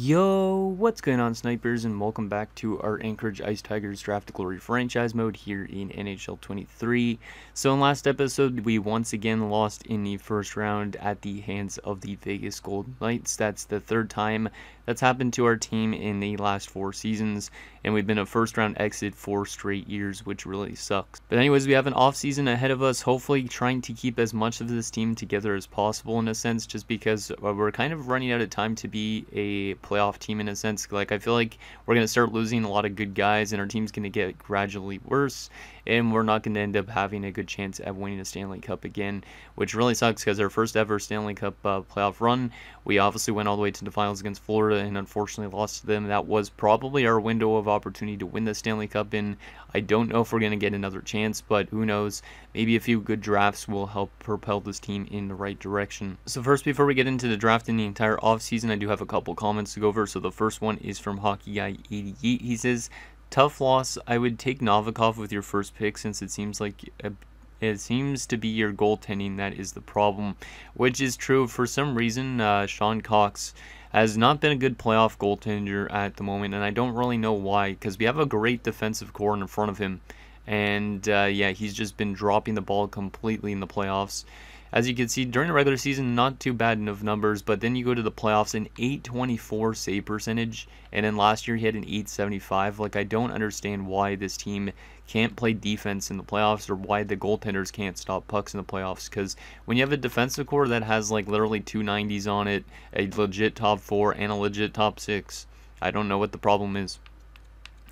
Yo, what's going on, snipers, and welcome back to our Anchorage Ice Tigers Draft to Glory franchise mode here in NHL 23. So in last episode, we once again lost in the first round at the hands of the Vegas Golden Knights. That's the third time that's happened to our team in the last 4 seasons, and we've been a first round exit 4 straight years, which really sucks. But anyways, we have an off season ahead of us, hopefully trying to keep as much of this team together as possible in a sense, just because we're kind of running out of time to be a playoff team in a sense. Like, I feel like we're going to start losing a lot of good guys, and our team's going to get gradually worse, and we're not going to end up having a good chance at winning a Stanley Cup again, which really sucks because our first ever Stanley Cup playoff run, we obviously went all the way to the finals against Florida and unfortunately lost to them. That was probably our window of opportunity to win the Stanley Cup, and I don't know if we're going to get another chance, but who knows, maybe a few good drafts will help propel this team in the right direction. So first, before we get into the draft and the entire offseason, I do have a couple comments to go over. So the first one is from Hockey Guy 88. He says, tough loss. I would take Novikov with your first pick since it seems to be your goaltending that is the problem, which is true. For some reason, Sean Cox has not been a good playoff goaltender at the moment, and I don't really know why, because we have a great defensive core in front of him, and yeah, he's just been dropping the ball completely in the playoffs. As you can see, during the regular season, not too bad enough numbers, but then you go to the playoffs, an .824 save percentage, and then last year he had an .875. Like, I don't understand why this team can't play defense in the playoffs, or why the goaltenders can't stop pucks in the playoffs, because when you have a defensive core that has like literally 290s on it, a legit top 4, and a legit top 6, I don't know what the problem is.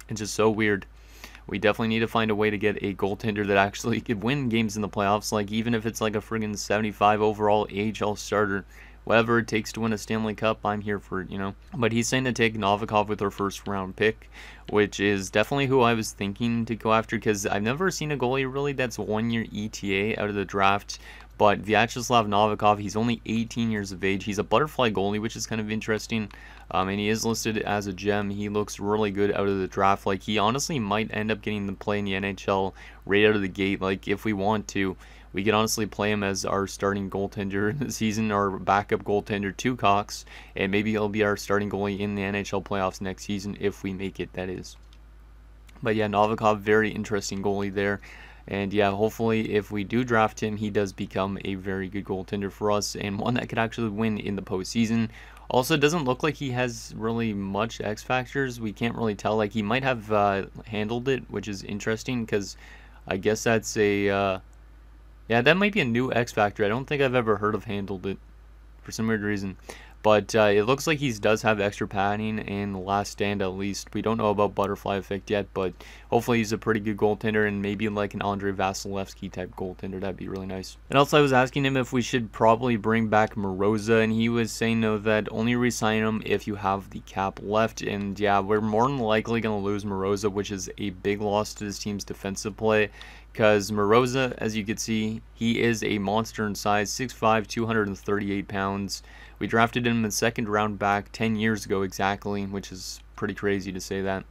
It's just so weird. We definitely need to find a way to get a goaltender that actually could win games in the playoffs, like even if it's like a friggin' 75 overall AHL starter. Whatever it takes to win a Stanley Cup, I'm here for it, you know. But he's saying to take Novikov with our first round pick, which is definitely who I was thinking to go after, because I've never seen a goalie really that's 1 year ETA out of the draft. But Vyacheslav Novikov, he's only 18 years of age. He's a butterfly goalie, which is kind of interesting. And he is listed as a gem. He looks really good out of the draft. Like, he honestly might end up getting to play in the NHL right out of the gate. Like, if we want to, we could honestly play him as our starting goaltender in the season, or backup goaltender to Cox. And maybe he'll be our starting goalie in the NHL playoffs next season, if we make it, that is. But yeah, Novikov, very interesting goalie there. And yeah, hopefully if we do draft him, he does become a very good goaltender for us, and one that could actually win in the postseason. Also, it doesn't look like he has really much X factors. We can't really tell. Like, he might have handled it, which is interesting, because I guess that's a yeah, that might be a new X factor. I don't think I've ever heard of handled it for some weird reason. But it looks like he does have extra padding in the last stand at least. We don't know about butterfly effect yet, but hopefully he's a pretty good goaltender, and maybe like an Andrei Vasilevsky type goaltender. That'd be really nice. And also, I was asking him if we should probably bring back Moroza, and he was saying no, that only resign him if you have the cap left. And yeah, we're more than likely going to lose Moroza, which is a big loss to this team's defensive play. Because Moroza, as you can see, he is a monster in size, 6'5", 238 pounds. We drafted him in the second round back 10 years ago exactly, which is pretty crazy to say that.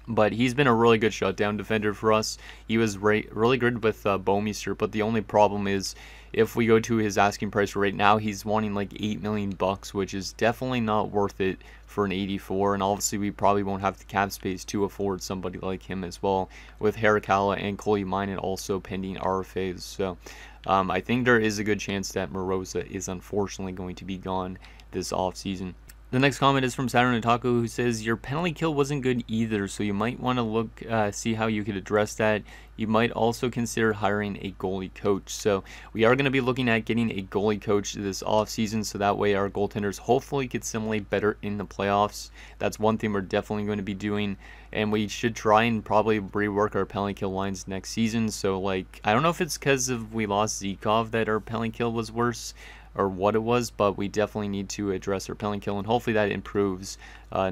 But he's been a really good shutdown defender for us. He was really good with Bouwmeester, but the only problem is, if we go to his asking price right now, he's wanting like $8 million, which is definitely not worth it for an 84. And obviously, we probably won't have the cap space to afford somebody like him as well, with Harakala and Koivunen also pending RFAs. So I think there is a good chance that Moroza is unfortunately going to be gone this offseason. The next comment is from Saturn Otaku, who says, your penalty kill wasn't good either, so you might want to look, see how you could address that. You might also consider hiring a goalie coach. So we are going to be looking at getting a goalie coach this offseason, so that way our goaltenders hopefully could simulate better in the playoffs. That's one thing we're definitely going to be doing, and we should try and probably rework our penalty kill lines next season. So, like, I don't know if it's because of we lost Zykov that our penalty kill was worse, or what it was, but we definitely need to address our penalty kill, and hopefully that improves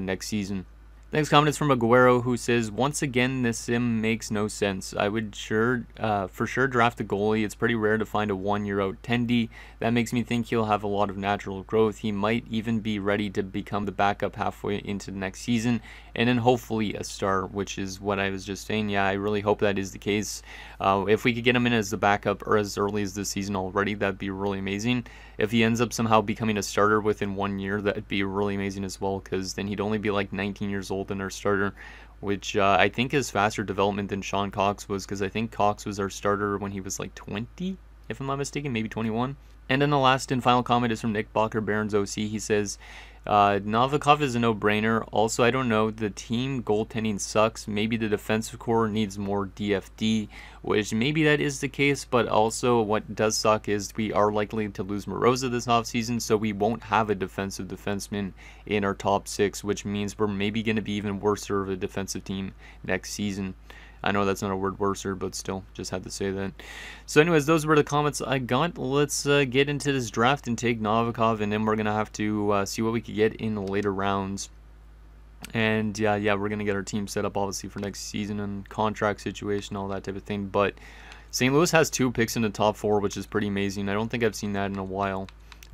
next season. Next comment is from Aguero, who says, once again, this sim makes no sense. I would for sure draft a goalie. It's pretty rare to find a 1-year out tendy. That makes me think he'll have a lot of natural growth. He might even be ready to become the backup halfway into the next season, and then hopefully a star, which is what I was just saying. Yeah, I really hope that is the case. If we could get him in as the backup or as early as this season already, that'd be really amazing. If he ends up somehow becoming a starter within 1 year, that'd be really amazing as well, because then he'd only be like 19 years old in our starter, which I think is faster development than Sean Cox was, because I think Cox was our starter when he was like 20, if I'm not mistaken, maybe 21. And then the last and final comment is from Nick Bacher, Barons OC. He says, Novikov is a no-brainer. Also, I don't know, the team goaltending sucks. Maybe the defensive core needs more DFD, which maybe that is the case, but also what does suck is we are likely to lose Moroza this offseason, so we won't have a defensive defenseman in our top 6, which means we're maybe going to be even worse of a defensive team next season. I know that's not a word worser, but still, just had to say that. So anyways, those were the comments I got. Let's get into this draft and take Novikov, and then we're going to have to see what we could get in the later rounds. And yeah, we're going to get our team set up, obviously, for next season and contract situation, all that type of thing. But St. Louis has 2 picks in the top 4, which is pretty amazing. I don't think I've seen that in a while.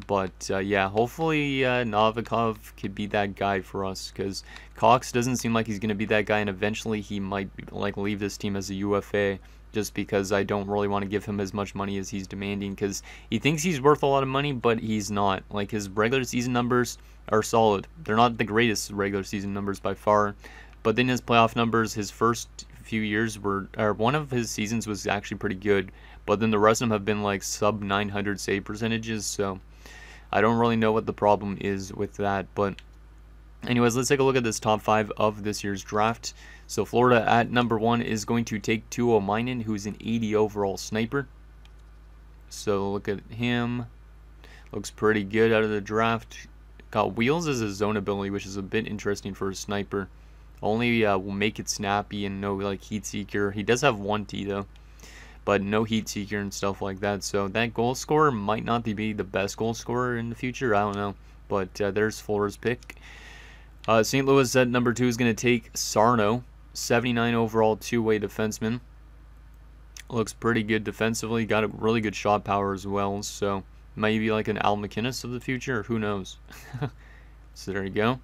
But yeah, hopefully Novikov could be that guy for us, because Cox doesn't seem like he's going to be that guy, and eventually he might like leave this team as a UFA, just because I don't really want to give him as much money as he's demanding, because he thinks he's worth a lot of money, but he's not. Like, his regular season numbers are solid. They're not the greatest regular season numbers by far, but then his playoff numbers, his first few years were, or one of his seasons was actually pretty good, but then the rest of them have been like sub 900 save percentages, so I don't really know what the problem is with that. But anyways, let's take a look at this top 5 of this year's draft. So Florida at number 1 is going to take Tuo Mainen, who's an 80 overall sniper. So look at him. Looks pretty good out of the draft. Got wheels as his zone ability, which is a bit interesting for a sniper. Only will make it snappy and no like heat seeker. He does have 1T though, but no heat seeker and stuff like that. So that goal scorer might not be the best goal scorer in the future. I don't know. But there's Florida's pick. St. Louis at number 2 is going to take Sarno, 79 overall two-way defenseman. Looks pretty good defensively. Got a really good shot power as well. So maybe like an Al McInnes of the future. Who knows? So there you go.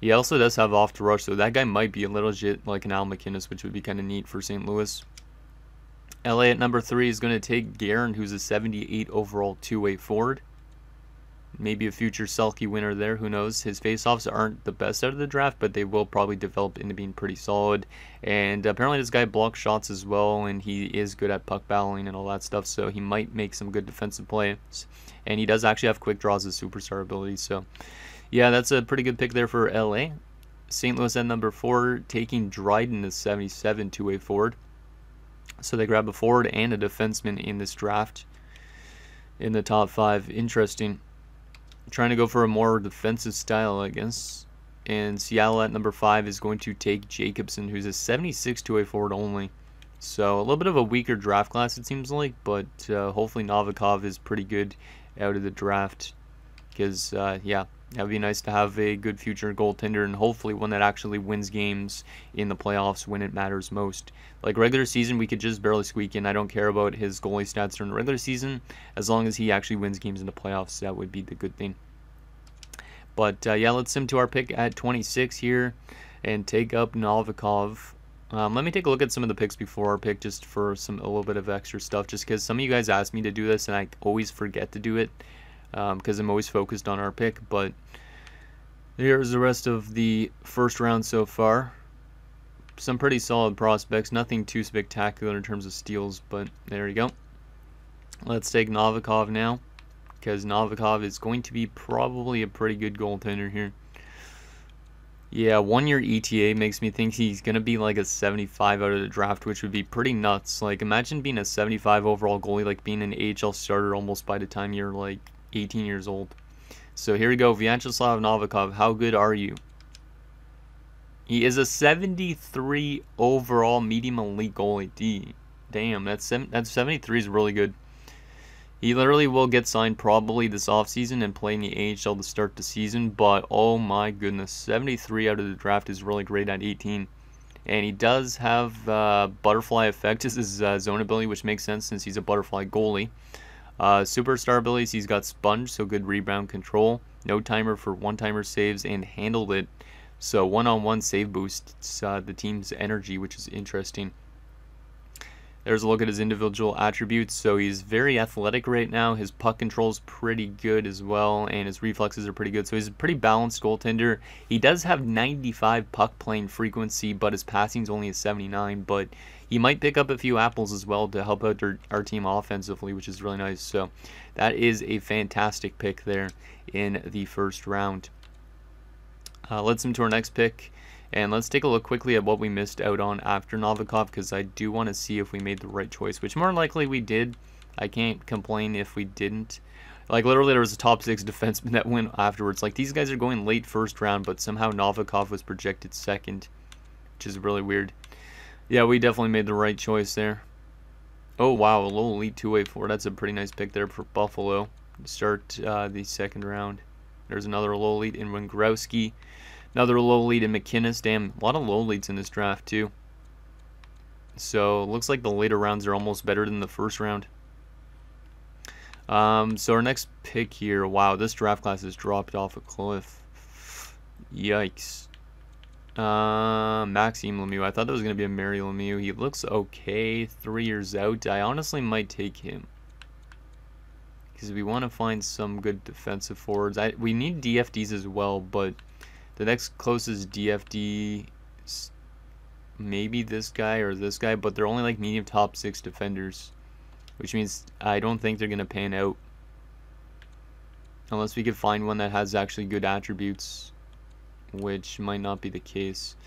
He also does have off to rush, so that guy might be a little legit like an Al McInnes, which would be kind of neat for St. Louis. LA at number 3 is going to take Guerin, who's a 78 overall two-way forward. Maybe a future Selke winner there, who knows. His faceoffs aren't the best out of the draft, but they will probably develop into being pretty solid. And apparently this guy blocks shots as well, and he is good at puck battling and all that stuff, so he might make some good defensive plays. And he does actually have quick draws as superstar ability, so yeah, that's a pretty good pick there for LA. St. Louis at number 4, taking Dryden, the 77 two-way forward. So they grab a forward and a defenseman in this draft in the top 5. Interesting. Trying to go for a more defensive style, I guess. And Seattle at number 5 is going to take Jacobson, who's a 76 two-way forward only. So a little bit of a weaker draft class, it seems like, but hopefully Novikov is pretty good out of the draft. Because, yeah, that would be nice to have a good future goaltender, and hopefully one that actually wins games in the playoffs when it matters most. Like regular season, we could just barely squeak in. I don't care about his goalie stats during the regular season. As long as he actually wins games in the playoffs, that would be the good thing. But yeah, let's sim to our pick at 26 here and take up Novikov. Let me take a look at some of the picks before our pick, just for a little bit of extra stuff, just because some of you guys asked me to do this and I always forget to do it. Because I'm always focused on our pick. But here's the rest of the first round so far. Some pretty solid prospects, nothing too spectacular in terms of steals, but there you go. Let's take Novikov now, because Novikov is going to be probably a pretty good goaltender here. Yeah, 1-year ETA makes me think he's going to be like a 75 out of the draft, which would be pretty nuts. Like, imagine being a 75 overall goalie, like being an AHL starter almost by the time you're like 18 years old. So here we go, Vyacheslav Novikov, how good are you? He is a 73 overall medium elite goalie. Damn, that's 73 is really good. He literally will get signed probably this offseason and play in the AHL to start the season, but oh my goodness, 73 out of the draft is really great at 18. And he does have butterfly effect as his zone ability, which makes sense since he's a butterfly goalie. Superstar abilities, he's got sponge, so good rebound control. No timer for one-timer saves, and handled it. So one-on-one save boosts the team's energy, which is interesting. There's a look at his individual attributes. So he's very athletic right now. His puck control is pretty good as well, and his reflexes are pretty good. So he's a pretty balanced goaltender. He does have 95 puck playing frequency, but his passing's only a 79. But he might pick up a few apples as well to help out our team offensively, which is really nice. So that is a fantastic pick there in the first round. Let's move to our next pick. And let's take a look quickly at what we missed out on after Novikov, because I do want to see if we made the right choice, which more likely we did. I can't complain if we didn't. Like, literally, there was a top 6 defenseman that went afterwards. Like, these guys are going late first round, but somehow Novikov was projected second, which is really weird. Yeah, we definitely made the right choice there. Oh, wow, a low elite 2-way-4. That's a pretty nice pick there for Buffalo to start the second round. There's another low elite in Wingowski. Another low lead in McInnes. Damn, a lot of low leads in this draft too. So looks like the later rounds are almost better than the first round. So our next pick here. Wow, this draft class has dropped off a cliff. Yikes. Maxime Lemieux. I thought that was going to be a Mary Lemieux. He looks okay. 3 years out. I honestly might take him, because we want to find some good defensive forwards. We need DFDs as well, but the next closest DFD is maybe this guy or this guy, but they're only like medium top 6 defenders, which means I don't think they're going to pan out unless we could find one that has actually good attributes, which might not be the case.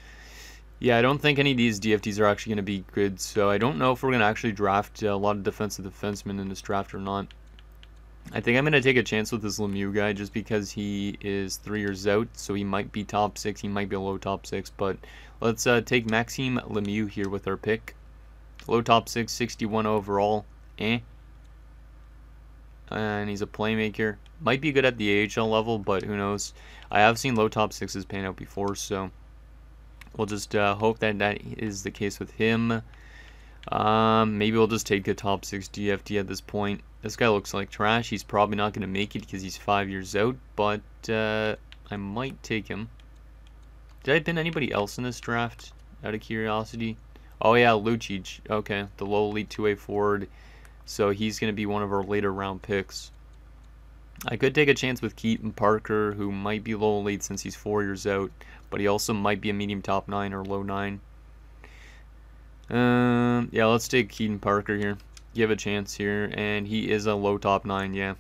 Yeah, I don't think any of these DFDs are actually going to be good, so I don't know if we're going to actually draft a lot of defensive defensemen in this draft or not. I think I'm going to take a chance with this Lemieux guy just because he is 3 years out, so he might be top 6, he might be a low top 6, but let's take Maxime Lemieux here with our pick. Low top 6, 61 overall, and he's a playmaker. Might be good at the AHL level, but who knows. I have seen low top 6s pan out before, so we'll just hope that that is the case with him. Maybe we'll just take a top 6 DFD at this point. This guy looks like trash. He's probably not going to make it because he's 5 years out, but I might take him. Did I pin anybody else in this draft out of curiosity? Oh yeah, Lucic. Okay, the low elite 2-way forward. So he's going to be one of our later round picks. I could take a chance with Keaton Parker, who might be low elite since he's 4 years out, but he also might be a medium top 9 or low 9. Yeah, let's take Keaton Parker here. Give a chance here, and he is a low top 9. Yeah,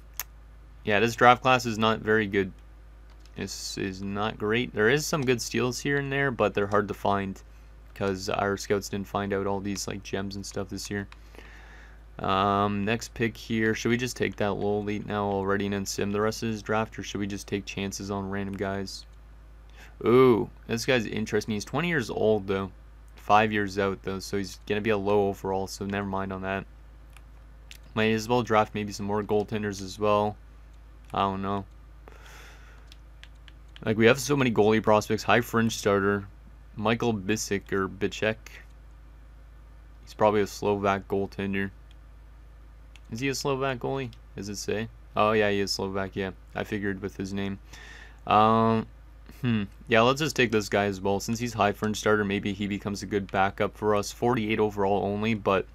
this draft class is not very good. This is not great. There is some good steals here and there, but they're hard to find because our scouts didn't find out all these like gems and stuff this year. Next pick here. Should we just take that low elite now already and then sim the rest of his draft, or should we just take chances on random guys? Ooh, this guy's interesting. He's 20 years old though. 5 years out though, so he's gonna be a low overall, so never mind on that. Might as well draft maybe some more goaltenders as well. I don't know. Like, we have so many goalie prospects. High fringe starter, Michael Bicek or Bicek. He's probably a Slovak goaltender. Is he a Slovak goalie? Does it say? Oh yeah, he is Slovak. Yeah, I figured with his name. Yeah, let's just take this guy as well. Since he's high fringe starter, maybe he becomes a good backup for us. 48 overall only, but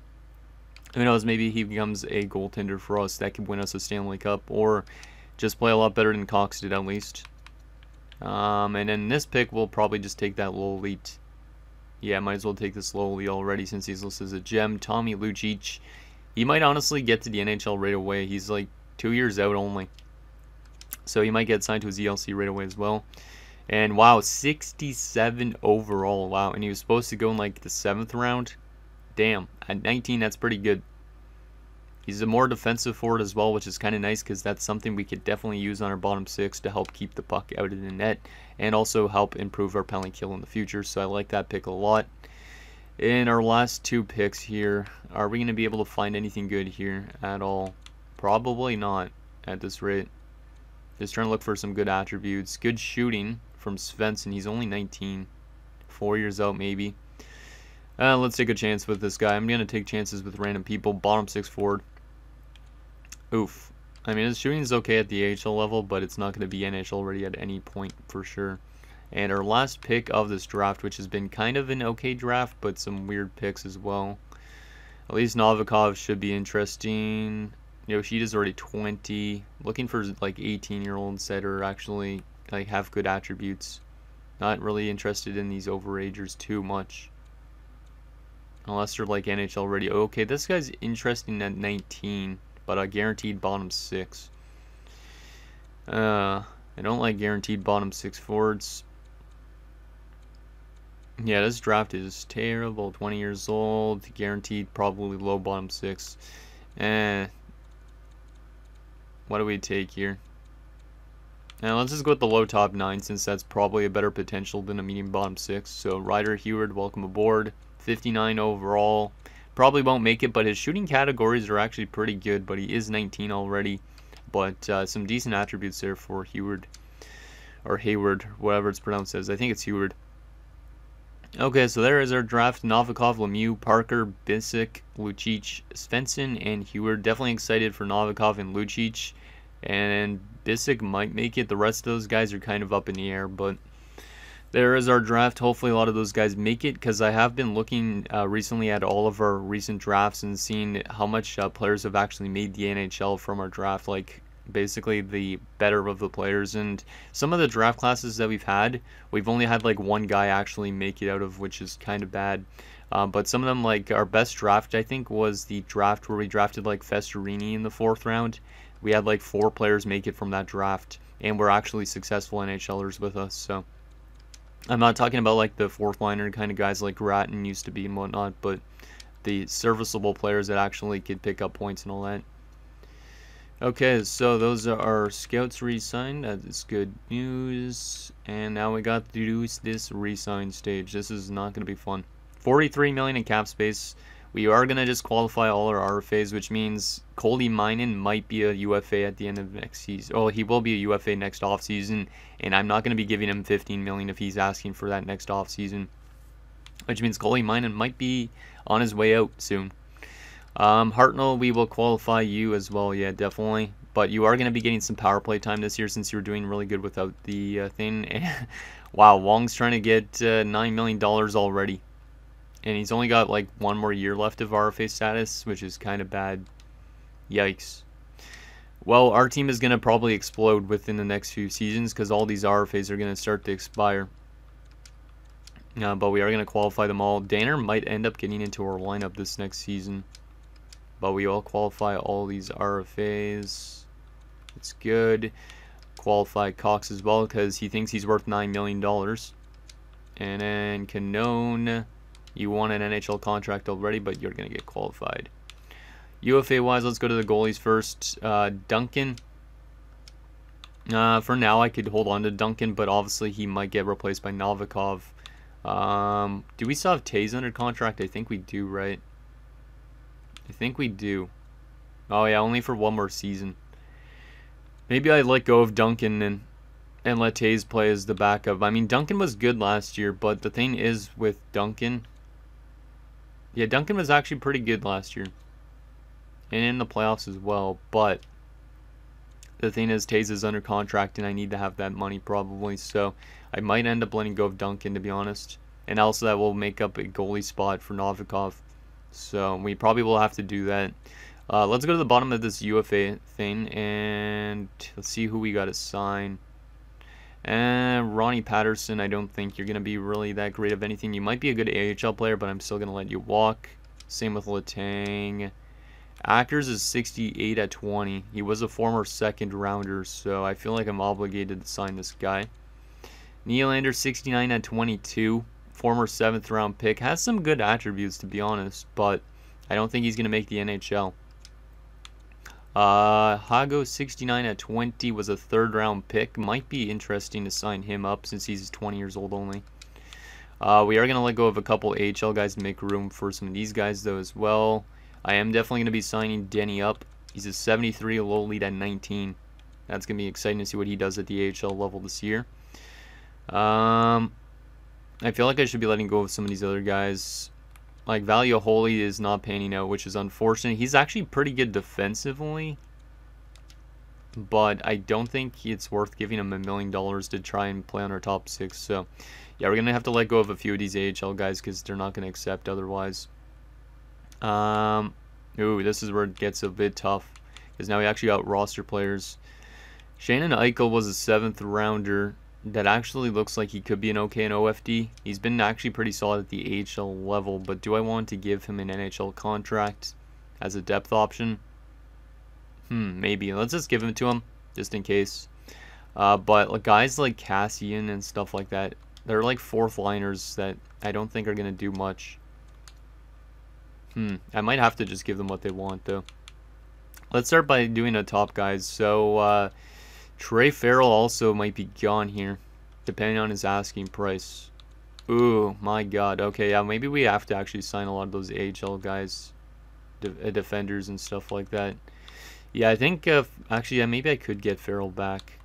who knows, maybe he becomes a goaltender for us that could win us a Stanley Cup, or just play a lot better than Cox did at least. And then this pick, we'll probably just take that low elite. Yeah, might as well take this low elite already since he's listed as a gem. Tommy Lucic. He might honestly get to the NHL right away. He's like 2 years out only, so he might get signed to his ELC right away as well. And wow, 67 overall. Wow, and he was supposed to go in like the 7th round. Damn, at 19, that's pretty good. He's a more defensive forward as well, which is kind of nice because that's something we could definitely use on our bottom 6 to help keep the puck out of the net and also help improve our penalty kill in the future. So I like that pick a lot. In our last 2 picks here, are we going to be able to find anything good here at all? Probably not at this rate. Just trying to look for some good attributes. Good shooting from Svensson. He's only 19. 4 years out, maybe. Let's take a chance with this guy. I'm going to take chances with random people. Bottom 6 forward. Oof. I mean, his shooting is okay at the AHL level, but it's not going to be NHL ready at any point for sure. And our last pick of this draft, which has been kind of an okay draft, but some weird picks as well. At least Novikov should be interesting. Yoshida's already 20. Looking for like 18-year-olds that are actually like have good attributes. Not really interested in these overagers too much. Unless they're like NHL ready. Okay, this guy's interesting at 19, but a guaranteed bottom 6. I don't like guaranteed bottom 6 forwards. Yeah, this draft is terrible. 20 years old, guaranteed probably low bottom 6. What do we take here? Now let's just go with the low top 9, since that's probably a better potential than a medium bottom 6. So Ryder Heward, welcome aboard. 59 overall. Probably won't make it, but his shooting categories are actually pretty good, but he is 19 already. But some decent attributes there for Heward. Or Hayward, whatever it's pronounced as. I think it's Heward. Okay, so there is our draft. Novikov, Lemieux, Parker, Bissick, Lucic, Svensson, and Heward. Definitely excited for Novikov and Lucic. And Bissick might make it. The rest of those guys are kind of up in the air, but there is our draft. Hopefully a lot of those guys make it, because I have been looking recently at all of our recent drafts and seeing how much players have actually made the NHL from our draft. Like, basically the better of the players, and some of the draft classes that we've had, we've only had like one guy actually make it out of, which is kind of bad. But some of them, like our best draft I think was the draft where we drafted like Festerini in the 4th round. We had like 4 players make it from that draft, and we're actually successful NHLers with us. So I'm not talking about like the 4th liner kind of guys like Grattan used to be and whatnot, but the serviceable players that actually could pick up points and all that. Okay, so those are our scouts re-signed. That is good news. And now we got to do this re-sign stage. This is not going to be fun. 43 million in cap space. We are going to just qualify all our RFAs, which means Coley Minen might be a UFA at the end of next season. Oh, he will be a UFA next offseason, and I'm not going to be giving him 15 million if he's asking for that next offseason, which means Coley Minen might be on his way out soon. Hartnell, we will qualify you as well, yeah, definitely. But you are going to be getting some power play time this year, since you're doing really good without the thing. Wow, Wong's trying to get $9 million already. And he's only got like 1 more year left of RFA status, which is kind of bad. Yikes. Well, our team is going to probably explode within the next few seasons, because all these RFAs are going to start to expire. But we are going to qualify them all. Danner might end up getting into our lineup this next season. But we all qualify all these RFAs. It's good. Qualify Cox as well, because he thinks he's worth $9 million. And then Canone, you want an NHL contract already, but you're going to get qualified. UFA-wise, let's go to the goalies first. Duncan. For now, I could hold on to Duncan, but obviously he might get replaced by Novikov. Do we still have Taze under contract? I think we do, right? I think we do. Oh yeah, only for 1 more season. Maybe I let go of Duncan and let Taze play as the backup. I mean, Duncan was good last year, but the thing is with Duncan, yeah, Duncan was actually pretty good last year, and in the playoffs as well. But the thing is, Taze is under contract, and I need to have that money probably, so I might end up letting go of Duncan, to be honest. And also that will make up a goalie spot for Novikov. So we probably will have to do that. Let's go to the bottom of this UFA thing, and let's see who we got to sign. And Ronnie Patterson, I don't think you're going to be really that great of anything. You might be a good AHL player, but I'm still going to let you walk. Same with Letang. Akers is 68 at 20. He was a former 2nd rounder, so I feel like I'm obligated to sign this guy. Nylander, 69 at 22. Former 7th round pick. Has some good attributes, to be honest, but I don't think he's going to make the NHL. Hago, 69 at 20, was a 3rd round pick. Might be interesting to sign him up, since he's 20 years old only. We are going to let go of a couple AHL guys to make room for some of these guys, though, as well. I am definitely going to be signing Denny up. He's a 73, a low lead at 19. That's going to be exciting to see what he does at the AHL level this year. I feel like I should be letting go of some of these other guys. Like, Value Holy is not panning out, which is unfortunate. He's actually pretty good defensively, but I don't think it's worth giving him $1 million to try and play on our top 6. So, yeah, we're going to have to let go of a few of these AHL guys because they're not going to accept otherwise. Ooh, this is where it gets a bit tough because now we actually got roster players. Shannon Eichel was a 7th rounder that actually looks like he could be an okay in OFD. He's been actually pretty solid at the AHL level, but do I want to give him an NHL contract as a depth option? Maybe. Let's just give him to him, just in case. But like, guys like Cassian and stuff like that, they're like 4th liners that I don't think are going to do much. I might have to just give them what they want, though. Let's start by doing a top guys. So, Trey Farrell also might be gone here, depending on his asking price. Ooh, my God. Okay, yeah, maybe we have to actually sign a lot of those AHL guys, defenders and stuff like that. Yeah, I think, actually, yeah, maybe I could get Farrell back.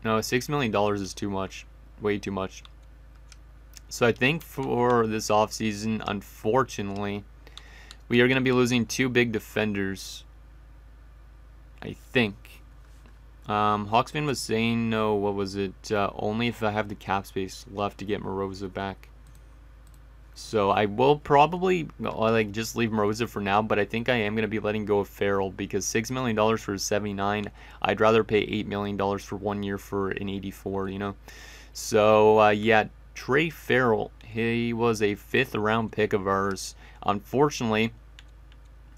No, $6 million is too much. Way too much. So I think for this offseason, unfortunately, we are going to be losing 2 big defenders. I think. Hawksman was saying, no, what was it? Only if I have the cap space left to get Moroza back. So I will probably like just leave Moroza for now, but I think I am going to be letting go of Farrell because $6 million for 79. I'd rather pay $8 million for 1 year for an 84, you know. So yeah, Trey Farrell, he was a 5th round pick of ours. Unfortunately,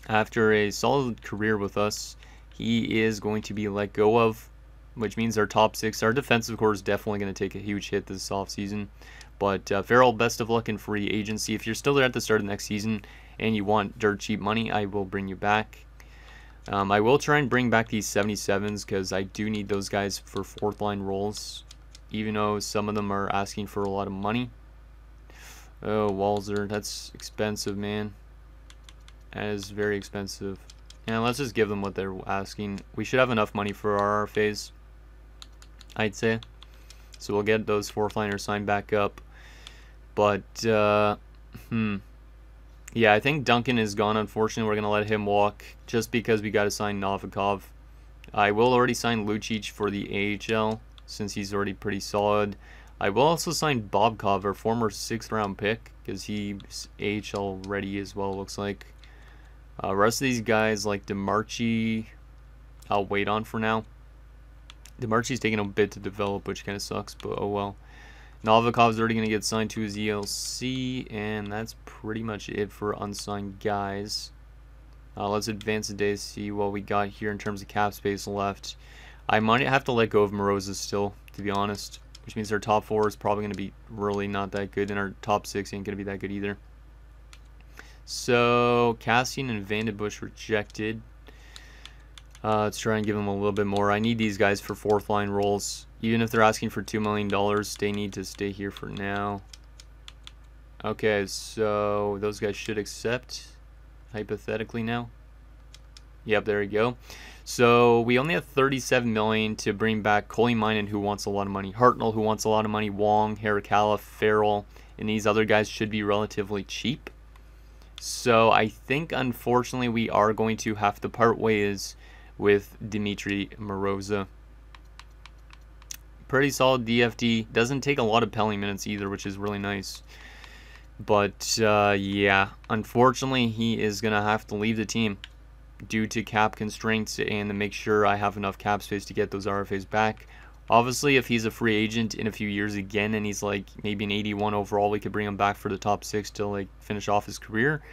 after a solid career with us, he is going to be let go of, which means our top 6, our defensive core is definitely going to take a huge hit this offseason. But Farrell, best of luck in free agency. If you're still there at the start of the next season and you want dirt cheap money, I will bring you back. I will try and bring back these 77s because I do need those guys for 4th line roles, even though some of them are asking for a lot of money. Oh, Walzer, that's expensive, man. That is very expensive. And let's just give them what they're asking. We should have enough money for our RFAs, I'd say. So we'll get those 4th liners signed back up. But, yeah, I think Duncan is gone. Unfortunately, we're going to let him walk just because we got to sign Novikov. I will already sign Lucic for the AHL since he's already pretty solid. I will also sign Bobkov, our former 6th round pick, because he's AHL ready as well, looks like. Rest of these guys like DeMarchi, I'll wait on for now. DeMarchi's taking a bit to develop, which kind of sucks, but oh well. Novikov's already going to get signed to his ELC, and that's pretty much it for unsigned guys. Let's advance the day, see what we got here in terms of cap space left. I might have to let go of Moroza still, to be honest, which means our top 4 is probably going to be really not that good, and our top 6 ain't going to be that good either. So, Cassian and Vandenbush rejected. Let's try and give them a little bit more. I need these guys for 4th line roles. Even if they're asking for $2 million, they need to stay here for now. Okay, so those guys should accept, hypothetically now. Yep, there we go. So we only have $37 million to bring back Koleinen, who wants a lot of money, Hartnell, who wants a lot of money, Wong, Harikala, Farrell, and these other guys should be relatively cheap. So I think, unfortunately, we are going to have to part ways with Dmitry Moroza. Pretty solid DFD. Doesn't take a lot of penalty minutes either, which is really nice. But, yeah, unfortunately, he is going to have to leave the team due to cap constraints and to make sure I have enough cap space to get those RFAs back. Obviously, if he's a free agent in a few years again and he's like maybe an 81 overall, we could bring him back for the top 6 to like finish off his career.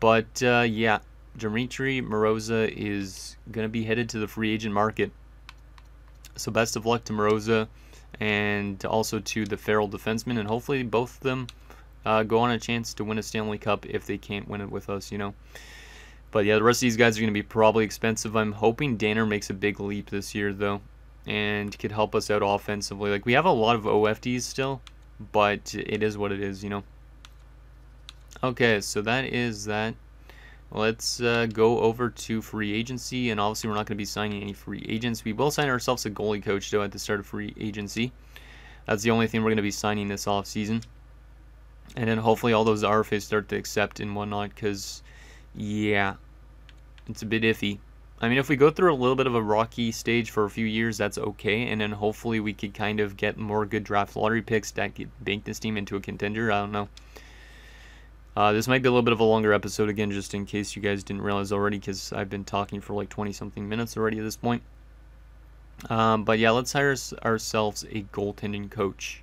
But, yeah, Dmitry Moroza is going to be headed to the free agent market. So best of luck to Moroza and also to the Farrell defenseman, and hopefully both of them go on a chance to win a Stanley Cup if they can't win it with us, you know. But yeah, the rest of these guys are going to be probably expensive. I'm hoping Danner makes a big leap this year, though, and could help us out offensively. Like, we have a lot of OFDs still, but it is what it is, you know. Okay, so that is that. let's go over to free agency, and obviously we're not going to be signing any free agents. We will sign ourselves a goalie coach, though, at the start of free agency. That's the only thing we're going to be signing this offseason. And then hopefully all those RFAs start to accept and whatnot, because, yeah, it's a bit iffy. I mean, if we go through a little bit of a rocky stage for a few years, that's okay. And then hopefully we could kind of get more good draft lottery picks that could bank this team into a contender. I don't know. This might be a little bit of a longer episode again, just in case you guys didn't realize already, because I've been talking for like 20-something minutes already at this point. But yeah, let's hire ourselves a goaltending coach.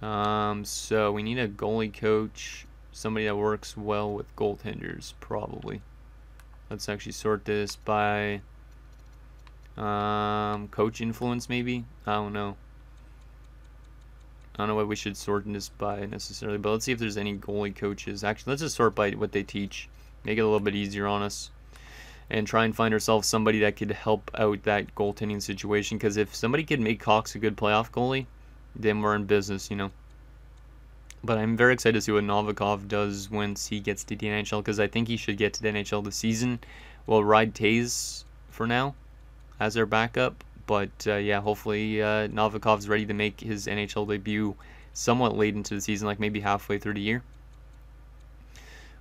So we need a goalie coach, somebody that works well with goaltenders, probably. Let's actually sort this by coach influence, maybe? I don't know. I don't know what we should sort this by necessarily, but let's see if there's any goalie coaches. Actually, let's just sort by what they teach. Make it a little bit easier on us. And try and find ourselves somebody that could help out that goaltending situation. Because if somebody could make Cox a good playoff goalie, then we're in business, you know. But I'm very excited to see what Novikov does once he gets to the NHL, because I think he should get to the NHL this season. We'll ride Taze for now as our backup. But yeah, hopefully Novikov's ready to make his NHL debut somewhat late into the season, like maybe halfway through the year.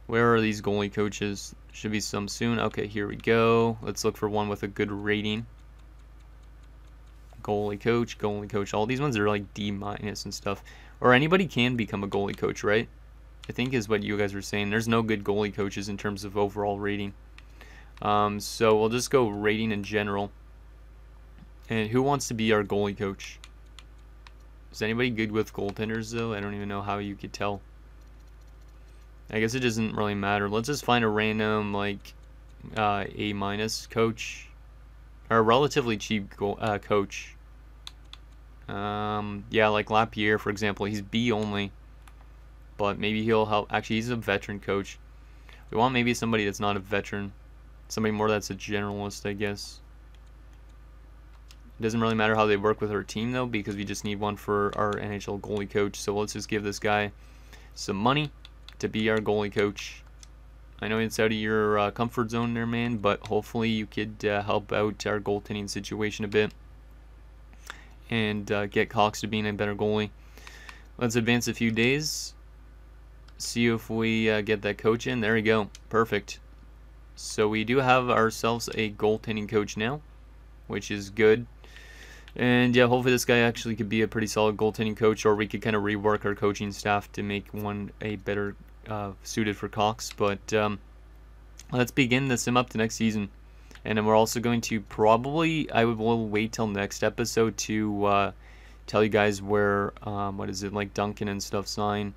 Where are these goalie coaches? Should be some soon. Okay, here we go. Let's look for one with a good rating. Goalie coach. All these ones are like D- and stuff. Or anybody can become a goalie coach, right? I think is what you guys were saying. There's no good goalie coaches in terms of overall rating. So we'll just go rating in general. And who wants to be our goalie coach? Is anybody good with goaltenders, though? I don't even know how you could tell. I guess it doesn't really matter. Let's just find a random, like, A- coach. Or a relatively cheap coach. Yeah, like Lapierre, for example. He's B only. But maybe he'll help. Actually, he's a veteran coach. We want maybe somebody that's not a veteran. Somebody more that's a generalist, I guess. It doesn't really matter how they work with our team, though, because we just need one for our NHL goalie coach. So let's just give this guy some money to be our goalie coach. I know it's out of your comfort zone there, man, but hopefully you could help out our goaltending situation a bit and get Cox to being a better goalie. Let's advance a few days. See if we get that coach in. There we go. Perfect. So we do have ourselves a goaltending coach now, which is good. And yeah, hopefully this guy actually could be a pretty solid goaltending coach, or we could kind of rework our coaching staff to make one a better suited for Cox. But let's begin the sim up to next season. And then we're also going to probably, will wait till next episode to tell you guys where, what is it, like Duncan and stuff sign.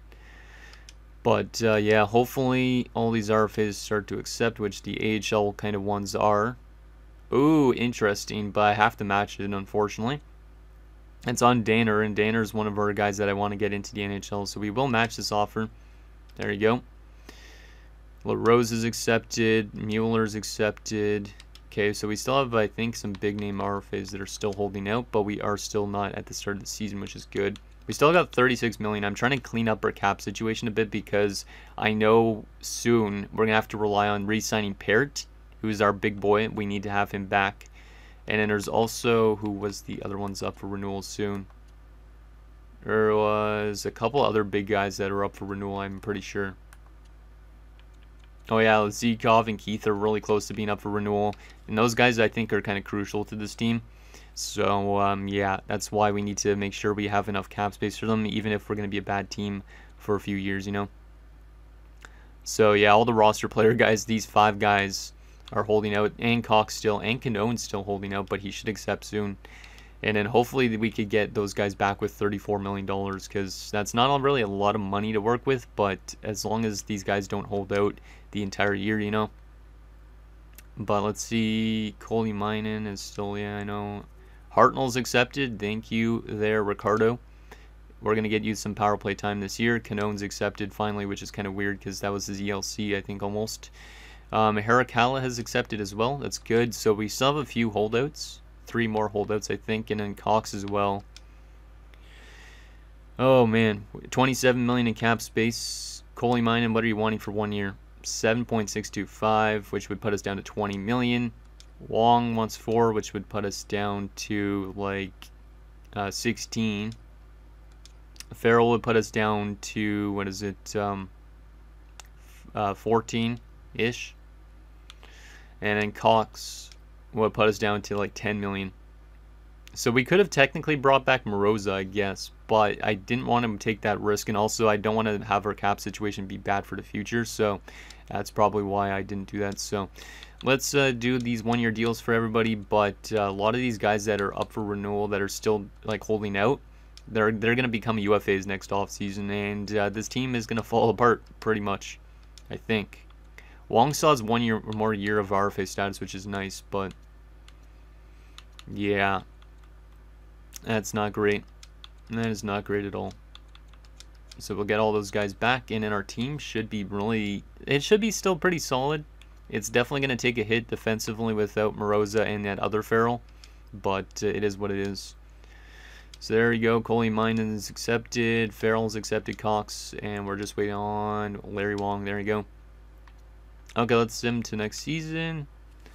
But yeah, hopefully all these RFAs start to accept, which the AHL kind of ones are. Ooh, interesting, but I have to match it, unfortunately. It's on Danner, and Danner's one of our guys that I want to get into the NHL, so we will match this offer. There you go. LaRose is accepted. Mueller's accepted. Okay, so we still have, I think, some big-name RFAs that are still holding out, but we are still not at the start of the season, which is good. We still got 36 million. I'm trying to clean up our cap situation a bit because I know soon we're going to have to rely on re-signing Parrott, who's our big boy. We need to have him back. And then there's also, who was the other ones up for renewal soon? There was a couple other big guys that are up for renewal, I'm pretty sure. Oh yeah, Zikov and Keith are really close to being up for renewal. And those guys, I think, are kind of crucial to this team. So, yeah, that's why we need to make sure we have enough cap space for them, even if we're going to be a bad team for a few years, you know. So, yeah, all the roster player guys, these 5 guys are holding out, and Cox still, and Canone's still holding out, but he should accept soon. And then hopefully we could get those guys back with $34 million, because that's not really a lot of money to work with, but as long as these guys don't hold out the entire year, you know. But let's see, Coley Minen is still, yeah, I know. Hartnell's accepted, thank you there, Ricardo. We're going to get you some power play time this year. Canone's accepted finally, which is kind of weird because that was his ELC, I think, almost. Harakala has accepted as well. That's good. So we still have a few holdouts. 3 more holdouts, I think, and then Cox as well. Oh, man. 27 million in cap space. Coley Minen, what are you wanting for 1 year? 7.625, which would put us down to 20 million. Wong wants 4, which would put us down to like 16. Farrell would put us down to, what is it, 14-ish. And then Cox would put us down to like 10 million. So we could have technically brought back Moroza, I guess, but I didn't want to take that risk, and also I don't want to have our cap situation be bad for the future, so that's probably why I didn't do that. So let's do these one-year deals for everybody, but a lot of these guys that are up for renewal that are still like holding out, they're going to become UFAs next offseason, and this team is going to fall apart pretty much, I think. Wong still has 1 year or more of RFA status, which is nice, but yeah, that's not great. That is not great at all. So we'll get all those guys back, and then our team should be really, it should be still pretty solid. It's definitely going to take a hit defensively without Moroza and that other Farrell, but it is what it is. So there you go. Coley Minden is accepted. Farrell's accepted. Cox, and we're just waiting on Larry Wong. There you go. Okay, let's sim to next season,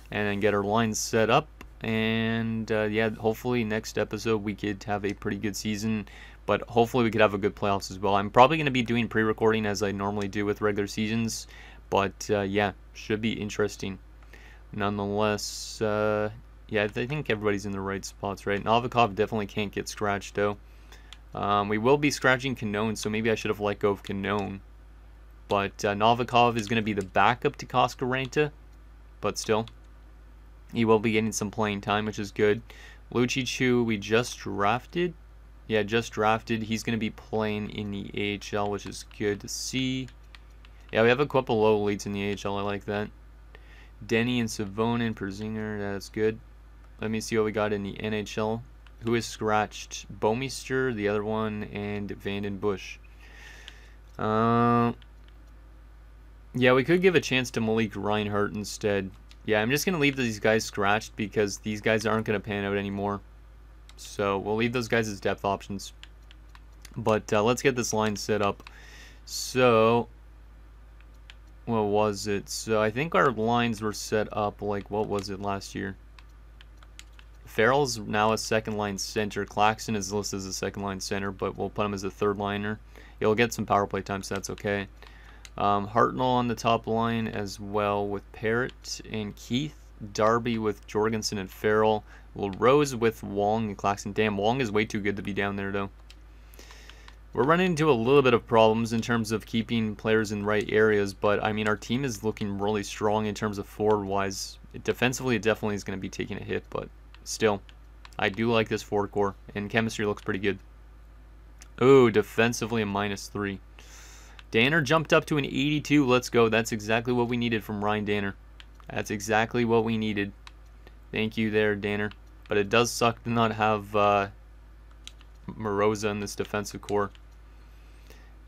and then get our lines set up. And yeah, hopefully next episode we could have a pretty good season, but hopefully we could have a good playoffs as well. I'm probably going to be doing pre-recording as I normally do with regular seasons, but yeah, should be interesting nonetheless. Yeah, I think everybody's in the right spots, right? Novikov definitely can't get scratched though. We will be scratching Canone, so maybe I should have let go of Canone, but Novikov is going to be the backup to Koskaranta, but still, he will be getting some playing time, which is good. Lucic, we just drafted. Yeah, just drafted. He's going to be playing in the AHL, which is good to see. Yeah, we have a couple low elites in the AHL. I like that. Denny and Savonin, Perzinger, that's good. Let me see what we got in the NHL. Who is scratched? Bomeister, the other one, and Vanden Bush. Yeah, we could give a chance to Malik Reinhart instead. Yeah, I'm just going to leave these guys scratched because these guys aren't going to pan out anymore. So we'll leave those guys as depth options. But let's get this line set up. So, what was it? So I think our lines were set up like, what was it last year? Farrell's now a second line center. Claxton is listed as a second line center, but we'll put him as a third liner. He'll get some power play time, so that's okay. Hartnell on the top line as well with Parrott and Keith. Darby with Jorgensen and Farrell. Rose with Wong and Claxton. Damn, Wong is way too good to be down there though. We're running into a little bit of problems in terms of keeping players in right areas, but I mean our team is looking really strong in terms of forward wise. Defensively it definitely is going to be taking a hit, but still, I do like this forward core, and chemistry looks pretty good. Oh, defensively a -3. Danner jumped up to an 82. Let's go. That's exactly what we needed from Ryan Danner. That's exactly what we needed. Thank you there, Danner. But it does suck to not have Moroza in this defensive core.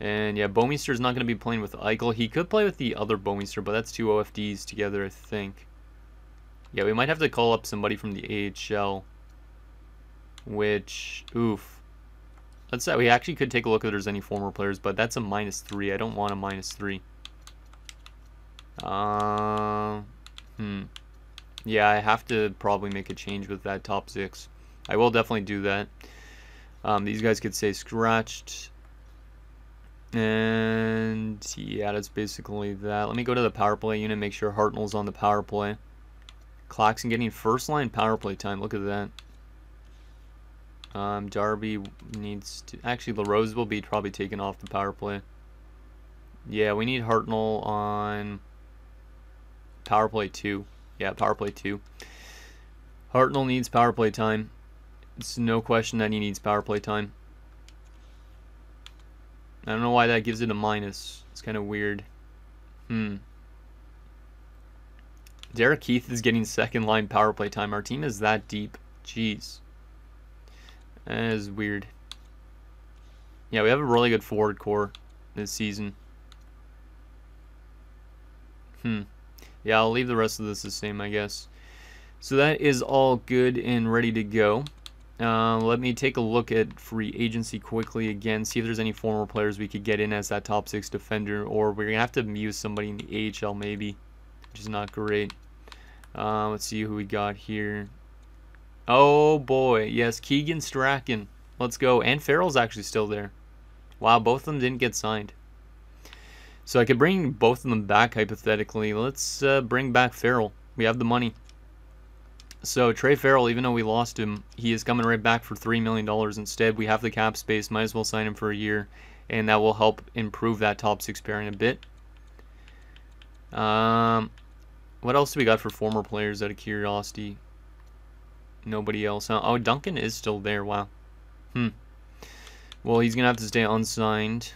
And yeah, Bomeister's not going to be playing with Eichel. He could play with the other Bomeister, but that's 2 OFDs together, I think. Yeah, we might have to call up somebody from the AHL. Which, oof. Let's say we actually could take a look if there's any former players, but that's a -3. I don't want a -3. Yeah, I have to probably make a change with that top 6. I will definitely do that. These guys could say scratched. And yeah, that's basically that. Let me go to the power play unit, make sure Hartnell's on the power play. Claxton getting first line power play time. Look at that. Darby needs to... Actually, LaRose will be probably taken off the power play. Yeah, we need Hartnell on power play 2. Yeah, power play 2. Hartnell needs power play time. It's no question that he needs power play time. I don't know why that gives it a minus. It's kind of weird. Derek Keith is getting second line power play time. Our team is that deep. Jeez. That is weird. Yeah, we have a really good forward core this season. Yeah, I'll leave the rest of this the same, I guess. So that is all good and ready to go. Let me take a look at free agency quickly again, see if there's any former players we could get in as that top 6 defender, or we're going to have to use somebody in the AHL maybe, which is not great. Let's see who we got here. Oh boy, yes, Keegan Strachan. Let's go. And Farrell's actually still there. Wow, both of them didn't get signed. So I could bring both of them back hypothetically. Let's bring back Farrell. We have the money. So Trey Farrell, even though we lost him, he is coming right back for $3 million instead. We have the cap space. Might as well sign him for a year. And that will help improve that top 6 pairing a bit. What else do we got for former players out of curiosity? Nobody else, huh? Oh, Duncan is still there. Wow. Well, he's going to have to stay unsigned.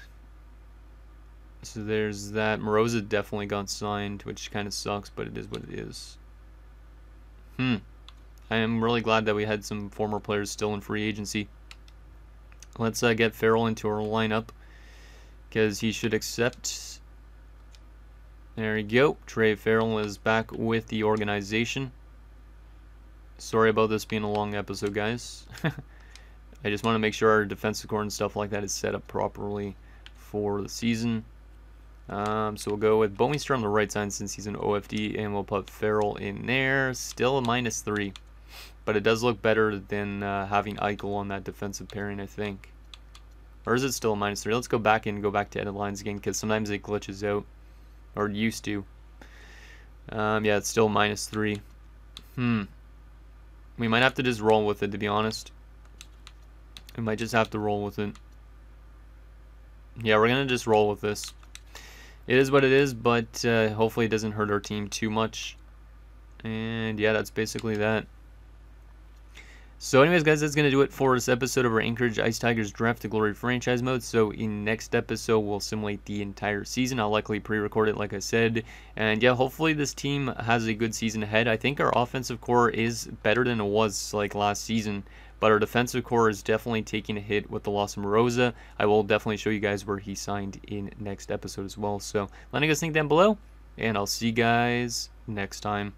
So there's that. Moroza definitely got signed, which kind of sucks, but it is what it is. I am really glad that we had some former players still in free agency. Let's get Farrell into our lineup, because he should accept. There we go. Trey Farrell is back with the organization. Sorry about this being a long episode, guys. I just want to make sure our defensive core and stuff like that is set up properly for the season. So we'll go with Bouwmeester on the right side since he's an OFD, and we'll put Farrell in there. Still a -3, but it does look better than having Eichel on that defensive pairing, I think. Or is it still a -3? Let's go back and go back to edit lines again, because sometimes it glitches out, or it used to. Yeah, it's still -3. We might have to just roll with it, to be honest. We might just have to roll with it. Yeah, we're going to just roll with this. It is what it is, but hopefully it doesn't hurt our team too much. And yeah, that's basically that. So anyways, guys, that's going to do it for this episode of our Anchorage Ice Tigers Draft to Glory franchise mode. So in next episode, we'll simulate the entire season. I'll likely pre-record it, like I said. And yeah, hopefully this team has a good season ahead. I think our offensive core is better than it was like last season. But our defensive core is definitely taking a hit with the loss of Moroza. I will definitely show you guys where he signed in next episode as well. So let me know what you guys think down below. And I'll see you guys next time.